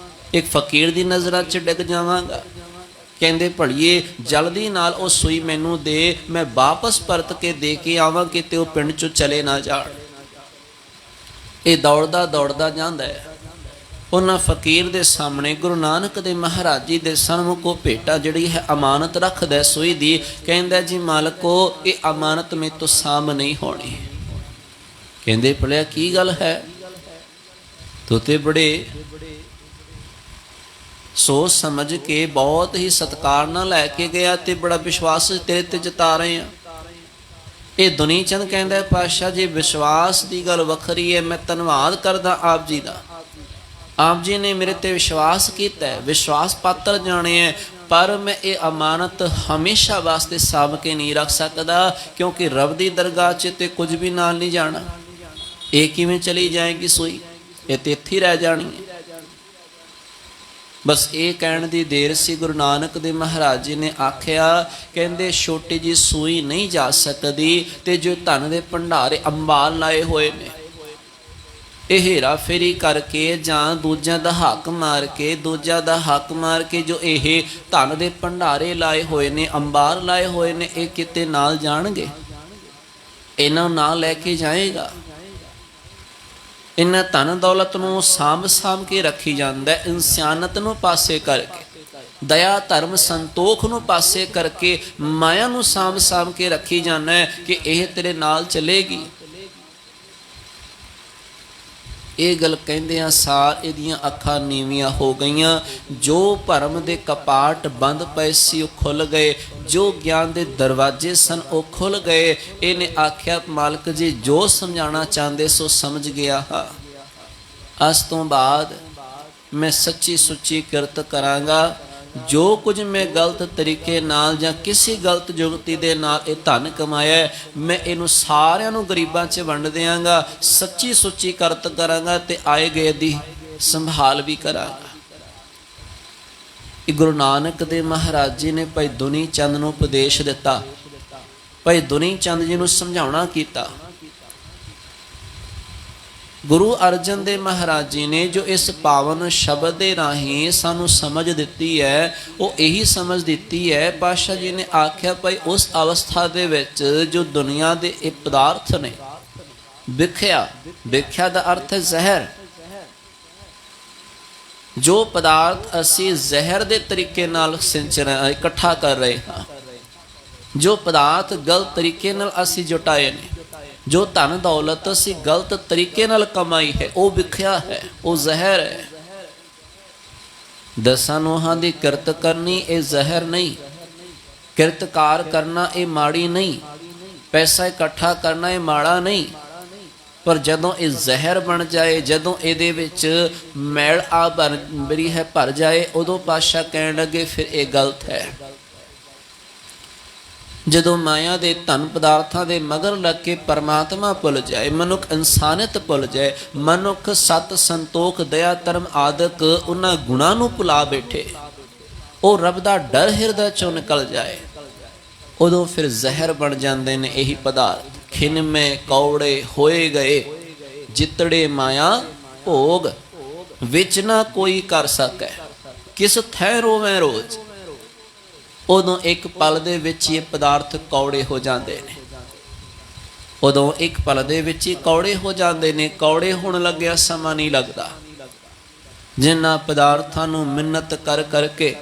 ਇੱਕ ਫਕੀਰ ਦੀ ਨਜ਼ਰਾਂ 'ਚ ਡਿੱਗ ਜਾਵਾਂਗਾ। ਕਹਿੰਦੇ ਭੜੀਏ ਜਲਦੀ ਨਾਲ ਉਹ ਸੂਈ ਮੈਨੂੰ ਦੇ, ਮੈਂ ਵਾਪਸ ਪਰਤ ਕੇ ਦੇ ਕੇ ਆਵਾਂ, ਕਿਤੇ ਉਹ ਪਿੰਡ 'ਚੋਂ ਚਲੇ ਨਾ ਜਾਣ। ਇਹ ਦੌੜਦਾ ਦੌੜਦਾ ਜਾਂਦਾ ਹੈ। ਉਹਨਾਂ ਫਕੀਰ ਦੇ ਸਾਹਮਣੇ ਗੁਰੂ ਨਾਨਕ ਦੇ ਮਹਾਰਾਜ ਜੀ ਦੇ ਸਨਮੁਖ ਉਹ ਭੇਟਾ ਜਿਹੜੀ ਹੈ ਅਮਾਨਤ ਰੱਖਦਾ ਸੂਈ ਦੀ। ਕਹਿੰਦਾ ਜੀ ਮਾਲਕੋ, ਇਹ ਅਮਾਨਤ ਮੇਰੇ ਤੋਂ ਸਾਂਭ ਨਹੀਂ ਹੋਣੀ। ਕਹਿੰਦੇ ਭਲਿਆ ਕੀ ਗੱਲ ਹੈ? ਤੂੰ ਤੇ ਬੜੇ ਸੋਚ ਸਮਝ ਕੇ ਬਹੁਤ ਹੀ ਸਤਿਕਾਰ ਨਾਲ ਲੈ ਕੇ ਗਿਆ ਤੇ ਬੜਾ ਵਿਸ਼ਵਾਸ ਤੇਰੇ ਤੇ ਜਤਾ ਰਹੇ ਆ। ਇਹ ਦੁਨੀ ਚੰਦ ਕਹਿੰਦਾ ਪਾਤਸ਼ਾਹ ਜੀ ਵਿਸ਼ਵਾਸ ਦੀ ਗੱਲ ਵੱਖਰੀ ਹੈ, ਮੈਂ ਧੰਨਵਾਦ ਕਰਦਾ ਆਪ ਜੀ ਦਾ। ਆਪ ਜੀ ਨੇ ਮੇਰੇ ਤੇ ਵਿਸ਼ਵਾਸ ਕੀਤਾ ਹੈ, ਵਿਸ਼ਵਾਸ ਪਾਤਰ ਜਾਣੇ ਹੈ, ਪਰ ਮੈਂ ਇਹ ਅਮਾਨਤ ਹਮੇਸ਼ਾ ਵਾਸਤੇ ਸਾਂਭ ਕੇ ਨਹੀਂ ਰੱਖ ਸਕਦਾ, ਕਿਉਂਕਿ ਰੱਬ ਦੀ ਦਰਗਾਹ 'ਚ ਤੇ ਕੁਝ ਵੀ ਨਾਲ ਨਹੀਂ ਜਾਣਾ। ਇਹ ਕਿਵੇਂ ਚਲੀ ਜਾਏਗੀ ਸੂਈ? ਇਹ ਤੇ ਇੱਥੇ ਰਹਿ ਜਾਣੀ ਹੈ। ਬਸ ਇਹ ਕਹਿਣ ਦੀ ਦੇਰ ਸੀ, ਗੁਰੂ ਨਾਨਕ ਦੇ ਮਹਾਰਾਜ ਜੀ ਨੇ ਆਖਿਆ, ਕਹਿੰਦੇ ਛੋਟੀ ਜੀ ਸੂਈ ਨਹੀਂ ਜਾ ਸਕਦੀ, ਤੇ ਜੋ ਧਨ ਦੇ ਭੰਡਾਰੇ ਅੰਬਾਲ ਲਾਏ ਹੋਏ ਨੇ, ਇਹ ਹੇਰਾ ਫੇਰੀ ਕਰਕੇ ਜਾਂ ਦੂਜਿਆਂ ਦਾ ਹੱਕ ਮਾਰ ਕੇ, ਦੂਜਿਆਂ ਦਾ ਹੱਕ ਮਾਰ ਕੇ ਜੋ ਇਹ ਧਨ ਦੇ ਭੰਡਾਰੇ ਲਾਏ ਹੋਏ ਨੇ, ਅੰਬਾਰ ਲਾਏ ਹੋਏ ਨੇ, ਇਹ ਕਿਤੇ ਨਾਲ ਜਾਣਗੇ? ਇਹਨਾਂ ਨੂੰ ਨਾਲ ਲੈ ਕੇ ਜਾਏਗਾ? ਇਹਨਾਂ ਧਨ ਦੌਲਤ ਨੂੰ ਸਾਂਭ ਕੇ ਰੱਖੀ ਜਾਂਦਾ, ਇਨਸਾਨੀਅਤ ਨੂੰ ਪਾਸੇ ਕਰਕੇ, ਦਇਆ ਧਰਮ ਸੰਤੋਖ ਨੂੰ ਪਾਸੇ ਕਰਕੇ, ਮਾਇਆ ਨੂੰ ਸਾਂਭ ਕੇ ਰੱਖੀ ਜਾਂਦਾ ਕਿ ਇਹ ਤੇਰੇ ਨਾਲ ਚੱਲੇਗੀ। ਇਹ ਗੱਲ ਕਹਿੰਦਿਆਂ ਸਾਰ ਇਹਦੀਆਂ ਅੱਖਾਂ ਨੀਵੀਆਂ ਹੋ ਗਈਆਂ। ਜੋ ਭਰਮ ਦੇ ਕਪਾਟ ਬੰਦ ਪਏ ਸੀ ਉਹ ਖੁੱਲ ਗਏ, ਜੋ ਗਿਆਨ ਦੇ ਦਰਵਾਜ਼ੇ ਸਨ ਉਹ ਖੁੱਲ ਗਏ। ਇਹਨੇ ਆਖਿਆ ਮਾਲਕ ਜੀ ਜੋ ਸਮਝਾਉਣਾ ਚਾਹੁੰਦੇ ਸੋ ਸਮਝ ਗਿਆ ਹਾਂ। ਅੱਜ ਤੋਂ ਬਾਅਦ ਮੈਂ ਸੱਚੀ ਸੁੱਚੀ ਕਿਰਤ ਕਰਾਂਗਾ। ਜੋ ਕੁਝ ਮੈਂ ਗਲਤ ਤਰੀਕੇ ਨਾਲ ਜਾਂ ਕਿਸੇ ਗਲਤ ਜੁਗਤੀ ਦੇ ਨਾਲ ਇਹ ਧਨ ਕਮਾਇਆ, ਮੈਂ ਇਹਨੂੰ ਸਾਰਿਆਂ ਨੂੰ ਗਰੀਬਾਂ 'ਚ ਵੰਡ ਦਿਆਂਗਾ। ਸੱਚੀ ਸੁੱਚੀ ਕਿਰਤ ਕਰਾਂਗਾ ਤੇ ਆਏ ਗਏ ਦੀ ਸੰਭਾਲ ਵੀ ਕਰਾਂਗਾ। ਇਹ ਗੁਰੂ ਨਾਨਕ ਦੇ ਮਹਾਰਾਜ ਜੀ ਨੇ ਭਾਈ ਦੁਨੀ ਚੰਦ ਨੂੰ ਉਪਦੇਸ਼ ਦਿੱਤਾ। ਭਾਈ ਦੁਨੀ ਚੰਦ ਜੀ ਨੂੰ ਸਮਝਾਉਣਾ ਕੀਤਾ। ਗੁਰੂ ਅਰਜਨ ਦੇਵ ਮਹਾਰਾਜ ਜੀ ਨੇ ਜੋ ਇਸ ਪਾਵਨ ਸ਼ਬਦ ਦੇ ਰਾਹੀਂ ਸਾਨੂੰ ਸਮਝ ਦਿੱਤੀ ਹੈ, ਉਹ ਇਹੀ ਸਮਝ ਦਿੱਤੀ ਹੈ। ਪਾਤਸ਼ਾਹ ਜੀ ਨੇ ਆਖਿਆ ਭਾਈ ਉਸ ਅਵਸਥਾ ਦੇ ਵਿੱਚ ਜੋ ਦੁਨੀਆ ਦੇ ਇਹ ਪਦਾਰਥ ਨੇ, ਵਿਖਿਆ ਦਾ ਅਰਥ ਹੈ ਜ਼ਹਿਰ। ਜੋ ਪਦਾਰਥ ਅਸੀਂ ਜ਼ਹਿਰ ਦੇ ਤਰੀਕੇ ਨਾਲ ਸਿੰਚ ਰਹੇ, ਇਕੱਠਾ ਕਰ ਰਹੇ ਹਾਂ, ਜੋ ਪਦਾਰਥ ਗਲਤ ਤਰੀਕੇ ਨਾਲ ਅਸੀਂ ਜੁਟਾਏ ਨੇ, ਜੋ ਧਨ ਦੌਲਤ ਅਸੀਂ ਗਲਤ ਤਰੀਕੇ ਨਾਲ ਕਮਾਈ ਹੈ, ਉਹ ਵਿਖਿਆ ਹੈ, ਉਹ ਜ਼ਹਿਰ ਹੈ। ਦਸਾਂ ਨੋਹਾਂ ਦੀ ਕਿਰਤ ਕਰਨੀ ਇਹ ਜ਼ਹਿਰ ਨਹੀਂ, ਕਿਰਤਕਾਰ ਕਰਨਾ ਇਹ ਮਾੜੀ ਨਹੀਂ, ਪੈਸਾ ਇਕੱਠਾ ਕਰਨਾ ਇਹ ਮਾੜਾ ਨਹੀਂ। ਪਰ ਜਦੋਂ ਇਹ ਜ਼ਹਿਰ ਬਣ ਜਾਏ, ਜਦੋਂ ਇਹਦੇ ਵਿੱਚ ਮੈਲ ਆ ਭਰ ਜਾਏ, ਉਦੋਂ ਪਾਤਸ਼ਾਹ ਕਹਿਣ ਲੱਗੇ ਫਿਰ ਇਹ ਗਲਤ ਹੈ। ਜਦੋਂ ਮਾਇਆ ਦੇ ਧਨ ਪਦਾਰਥਾਂ ਦੇ ਮਗਰ ਲੱਗ ਕੇ ਪਰਮਾਤਮਾ ਭੁੱਲ ਜਾਏ, ਮਨੁੱਖ ਇਨਸਾਨੀਅਤ ਭੁੱਲ ਜਾਏ, ਮਨੁੱਖ ਸਤ ਸੰਤੋਖ ਦਇਆ ਧਰਮ ਆਦਿਕ ਉਹਨਾਂ ਗੁਣਾਂ ਨੂੰ ਭੁਲਾ ਬੈਠੇ, ਉਹ ਰੱਬ ਦਾ ਡਰ ਹਿਰਦੇ ਚੋਂ ਨਿਕਲ ਜਾਏ, ਉਦੋਂ ਫਿਰ ਜ਼ਹਿਰ ਬਣ ਜਾਂਦੇ ਨੇ ਇਹੀ ਪਦਾਰਥ। ਖਿਨਮੇ ਕੌੜੇ ਹੋਏ ਗਏ ਜਿਤੜੇ ਮਾਇਆ ਭੋਗ, ਵਿੱਚ ਨਾ ਕੋਈ ਕਰ ਸਕੈ ਕਿਸ ਥੈ ਰੋਵੇਂ ਰੋਜ਼। ਉਦੋਂ ਇੱਕ ਪਲ ਦੇ ਵਿੱਚ ਇਹ ਪਦਾਰਥ ਕੌੜੇ ਹੋ ਜਾਂਦੇ ਨੇ, ਉਦੋਂ ਇੱਕ ਪਲ ਦੇ ਵਿੱਚ ਹੀ ਕੌੜੇ ਹੋ ਜਾਂਦੇ ਨੇ। ਕੌੜੇ ਹੋਣ ਲੱਗਿਆ ਸਮਾਂ ਨਹੀਂ ਲੱਗਦਾ। ਜਿਨ੍ਹਾਂ ਪਦਾਰਥਾਂ ਨੂੰ ਮਿੰਨਤ ਕਰ ਕਰਕੇ,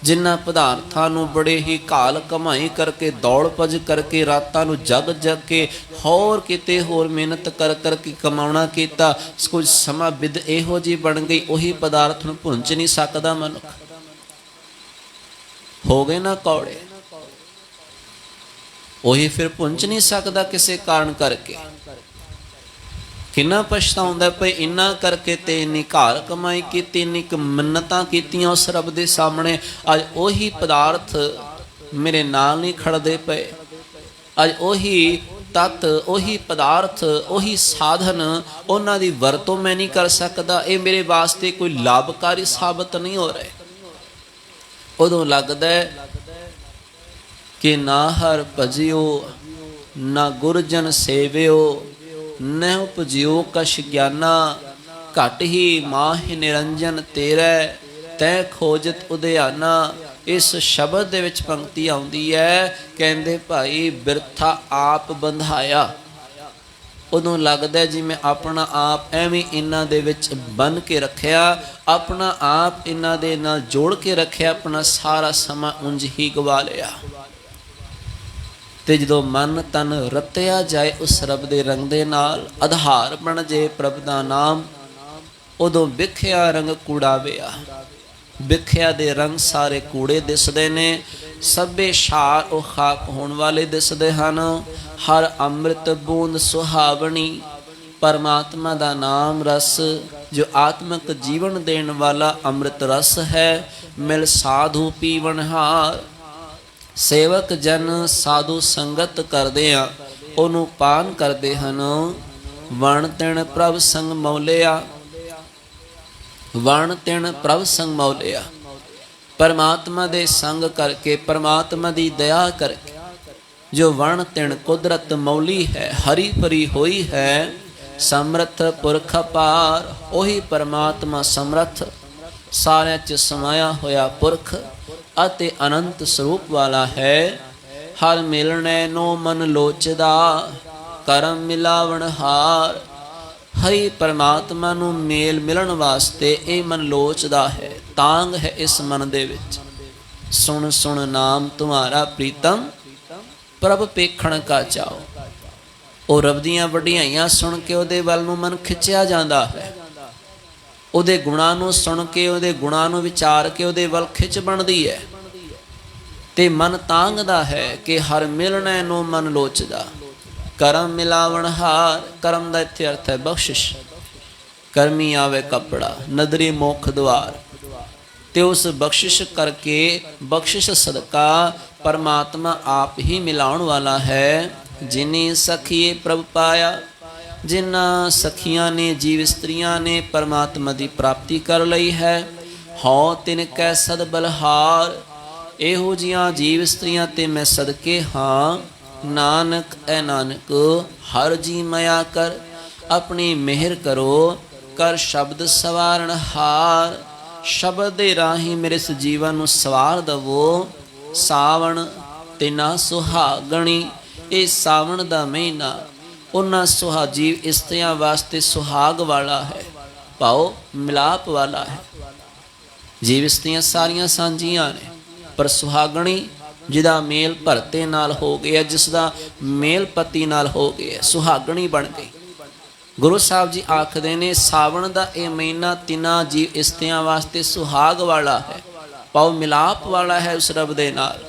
ਜਿਨ੍ਹਾਂ ਪਦਾਰਥਾਂ ਨੂੰ ਬੜੇ ਹੀ ਘਾਲ ਕਮਾਈ ਕਰਕੇ, ਦੌੜ ਭੱਜ ਕਰਕੇ, ਰਾਤਾਂ ਨੂੰ ਜਗ ਕੇ, ਹੋਰ ਕਿਤੇ ਹੋਰ ਮਿਹਨਤ ਕਰ ਕਰਕੇ ਕਮਾਉਣਾ ਕੀਤਾ, ਕੁਝ ਸਮਾਂ ਬਿਦ ਇਹੋ ਜਿਹੀ ਬਣ ਗਈ, ਉਹੀ ਪਦਾਰਥ ਨੂੰ ਭੁੰਚ ਨਹੀਂ ਸਕਦਾ ਮਨੁੱਖ। ਹੋ ਗਏ ਨਾ ਕੌੜੇ, ਉਹੀ ਫਿਰ ਪੁੰਚ ਨਹੀਂ ਸਕਦਾ ਕਿਸੇ ਕਾਰਨ ਕਰਕੇ। ਕਿੰਨਾ ਪਛਤਾਉਂਦਾ ਪਈ, ਇੰਨਾ ਕਰਕੇ ਤੇ ਇੰਨੀ ਘਾਲ ਕਮਾਈ ਕੀਤੀ, ਇੰਨੀ ਮਿੰਨਤਾਂ ਕੀਤੀਆਂ ਉਸ ਰੱਬ ਦੇ ਸਾਹਮਣੇ, ਅੱਜ ਉਹੀ ਪਦਾਰਥ ਮੇਰੇ ਨਾਲ ਨਹੀਂ ਖੜਦੇ ਪਏ, ਅੱਜ ਉਹੀ ਤਤ, ਉਹੀ ਪਦਾਰਥ, ਉਹੀ ਸਾਧਨ, ਉਹਨਾਂ ਦੀ ਵਰਤੋਂ ਮੈਂ ਨਹੀਂ ਕਰ ਸਕਦਾ, ਇਹ ਮੇਰੇ ਵਾਸਤੇ ਕੋਈ ਲਾਭਕਾਰੀ ਸਾਬਤ ਨਹੀਂ ਹੋ ਰਹੇ। ਉਦੋਂ ਲੱਗਦਾ ਕਿ ਨਾ ਹਰ ਭਜਿਓ ਨਾ ਗੁਰਜਨ ਸੇਵਿਓ, ਨ ਉਪਜਿਓ ਕਛ ਗਿਆਨਾ, ਘਟ ਹੀ ਮਾਹਿ ਨਿਰੰਜਨ ਤੇਰੇ, ਤੈ ਖੋਜਤ ਉਦਿਆਨਾ। ਇਸ ਸ਼ਬਦ ਦੇ ਵਿੱਚ ਪੰਕਤੀ ਆਉਂਦੀ ਹੈ, ਕਹਿੰਦੇ ਭਾਈ ਬਿਰਥਾ ਆਪ ਬੰਧਾਇਆ। ਉਦੋਂ ਲੱਗਦਾ ਜਿਵੇਂ ਆਪਣਾ ਆਪ ਐਵੇਂ ਇਹਨਾਂ ਦੇ ਵਿੱਚ ਬੰਨ੍ਹ ਕੇ ਰੱਖਿਆ, ਆਪਣਾ ਆਪ ਇਹਨਾਂ ਦੇ ਨਾਲ ਜੋੜ ਕੇ ਰੱਖਿਆ, ਆਪਣਾ ਸਾਰਾ ਸਮਾਂ ਉਂਝ ਹੀ ਗਵਾ ਲਿਆ। ਤੇ ਜਦੋਂ ਮਨ ਤਨ ਰਤਿਆ ਜਾਏ ਉਸ ਰੱਬ ਦੇ ਰੰਗ ਦੇ ਨਾਲ, ਆਧਾਰ ਬਣ ਜੇ ਪ੍ਰਭ ਦਾ ਨਾਮ, ਉਦੋਂ ਵਿਖਿਆ ਰੰਗ ਕੂੜਾਵਿਆ। ਵਿਖਿਆ ਦੇ ਰੰਗ ਸਾਰੇ ਕੂੜੇ ਦਿਸਦੇ ਨੇ, ਸਭੇ ਛਾਰ ਉਹ ਖਾਕ ਹੋਣ ਵਾਲੇ ਦਿਸਦੇ ਹਨ। ਹਰ ਅੰਮ੍ਰਿਤ ਬੂੰਦ ਸੁਹਾਵਣੀ, ਪਰਮਾਤਮਾ ਦਾ ਨਾਮ ਰਸ ਜੋ ਆਤਮਿਕ ਜੀਵਨ ਦੇਣ ਵਾਲਾ ਅੰਮ੍ਰਿਤ ਰਸ ਹੈ। ਮਿਲ ਸਾਧੂ ਪੀਵਨਹਾਰ, ਸੇਵਕ ਜਨ ਸਾਧੂ ਸੰਗਤ ਕਰਦੇ ਆ, ਉਹਨੂੰ ਪਾਨ ਕਰਦੇ ਹਨ। ਵਣ ਤਿਣ ਪ੍ਰਭ ਸੰਗ ਮੌਲਿਆ, ਵਣ ਤਿਣ ਪ੍ਰਭ ਸੰਗ ਮੌਲਿਆ। ਪਰਮਾਤਮਾ ਦੇ ਸੰਗ ਕਰਕੇ, ਪਰਮਾਤਮਾ ਦੀ ਦਇਆ ਕਰਕੇ, ਜੋ ਵਣ ਤਿਣ ਕੁਦਰਤ ਮੌਲੀ ਹੈ, ਹਰੀ ਭਰੀ ਹੋਈ ਹੈ, ਸਮਰਥ ਪੁਰਖ ਅਪਾਰ, ਉਹੀ ਪਰਮਾਤਮਾ ਸਮਰਥ, ਸਾਰਿਆਂ 'ਚ ਸਮਾਇਆ ਹੋਇਆ ਪੁਰਖ ਅਤੇ ਅਨੰਤ ਸਰੂਪ ਵਾਲਾ ਹੈ। ਹਰ ਮਿਲਣੈ ਨੋ ਮਨ ਲੋਚਦਾ, ਕਰਮ ਮਿਲਾਵਣ ਹਾਰ। ਹਰੀ ਪਰਮਾਤਮਾ ਨੂੰ ਮੇਲ ਮਿਲਣ ਵਾਸਤੇ ਇਹ ਮਨ ਲੋਚਦਾ ਹੈ, ਤਾਂਗ ਹੈ ਇਸ ਮਨ ਦੇ ਵਿੱਚ। ਸੁਣ ਸੁਣ ਨਾਮ ਤੁਮਾਰਾ ਪ੍ਰੀਤਮ, ਪ੍ਰਭ ਪੇਖਣ ਕਾ ਚਾਓ। ਉਹ ਰੱਬ ਦੀਆਂ ਵਡਿਆਈਆਂ ਸੁਣ ਕੇ ਉਹਦੇ ਵੱਲ ਨੂੰ ਮਨ ਖਿੱਚਿਆ ਜਾਂਦਾ ਹੈ, ਉਹਦੇ ਗੁਣਾਂ ਨੂੰ ਸੁਣ ਕੇ, ਉਹਦੇ ਗੁਣਾਂ ਨੂੰ ਵਿਚਾਰ ਕੇ ਉਹਦੇ ਵੱਲ ਖਿੱਚ ਬਣਦੀ ਹੈ। ਤੇ ਮਨ ਤਾਂਗਦਾ ਹੈ ਕਿ ਹਰ ਮਿਲਣੈ ਨੂੰ ਮਨ ਲੋਚਦਾ, ਕਰਮ ਮਿਲਾਵਣ ਹਾਰ। ਕਰਮ ਦਾ ਇੱਥੇ ਅਰਥ ਹੈ ਬਖਸ਼ਿਸ਼। ਕਰਮੀ ਆਵੇ ਕੱਪੜਾ, ਨਦਰੀ ਮੁਖ ਦੁਆਰ। ਤੇ ਉਸ ਬਖਸ਼ਿਸ਼ ਕਰਕੇ, ਬਖਸ਼ਿਸ਼ ਸਦਕਾ ਪਰਮਾਤਮਾ ਆਪ ਹੀ ਮਿਲਾਉਣ ਵਾਲਾ ਹੈ। ਜਿਨੀ ਸਖੀਏ ਪ੍ਰਭ ਪਾਇਆ, ਜਿਨ੍ਹਾਂ ਸਖੀਆਂ ਨੇ, ਜੀਵ ਇਸਤਰੀਆਂ ਨੇ ਪਰਮਾਤਮਾ ਦੀ ਪ੍ਰਾਪਤੀ ਕਰ ਲਈ ਹੈ। ਹਉ ਤਿਨ ਕੈ ਸਦ ਬਲਹਾਰ, ਇਹੋ ਜਿਹੀਆਂ ਜੀਵ ਇਸਤਰੀਆਂ ਤੇ ਮੈਂ ਸਦਕੇ ਹਾਂ। ਨਾਨਕ ਐ ਨਾਨਕ ਹਰ ਜੀ ਮਾਇਆ ਕਰ, ਆਪਣੀ ਮਿਹਰ ਕਰੋ, ਕਰ ਸ਼ਬਦ ਸਵਾਰਨ ਹਾਰ। ਸ਼ਬਦ ਦੇ ਰਾਹੀਂ ਮੇਰੇ ਇਸ ਜੀਵਨ ਨੂੰ ਸਵਾਰ ਦਵੋ। ਸਾਵਣ ਤਿਨਾ ਸੁਹਾਗਣੀ, ਇਹ ਸਾਵਣ ਦਾ ਮਹੀਨਾ ਉਹਨਾਂ ਸੁਹਾਜੀ ਇਸਤਰੀਆਂ ਵਾਸਤੇ ਸੁਹਾਗ ਵਾਲਾ ਹੈ, ਭਾਵ ਮਿਲਾਪ ਵਾਲਾ ਹੈ। ਜੀਵ ਇਸਤਰੀਆਂ ਸਾਰੀਆਂ ਸਾਂਝੀਆਂ ਨੇ, ਪਰ ਸੁਹਾਗਣੀ ਜਿਹਦਾ ਮੇਲ ਭਰਤੇ ਨਾਲ ਹੋ ਗਿਆ, ਜਿਸ ਦਾ ਮੇਲ ਪਤੀ ਨਾਲ ਹੋ ਗਿਆ, ਸੁਹਾਗਣੀ ਬਣ ਗਈ। ਗੁਰੂ ਸਾਹਿਬ ਜੀ ਆਖਦੇ ਨੇ ਸਾਵਣ ਦਾ ਇਹ ਮਹੀਨਾ ਤਿੰਨਾਂ ਜੀਵ ਇਸਤਰੀਆਂ ਵਾਸਤੇ ਸੁਹਾਗ ਵਾਲਾ ਹੈ, ਭਾਵ ਮਿਲਾਪ ਵਾਲਾ ਹੈ ਉਸ ਰੱਬ ਦੇ ਨਾਲ।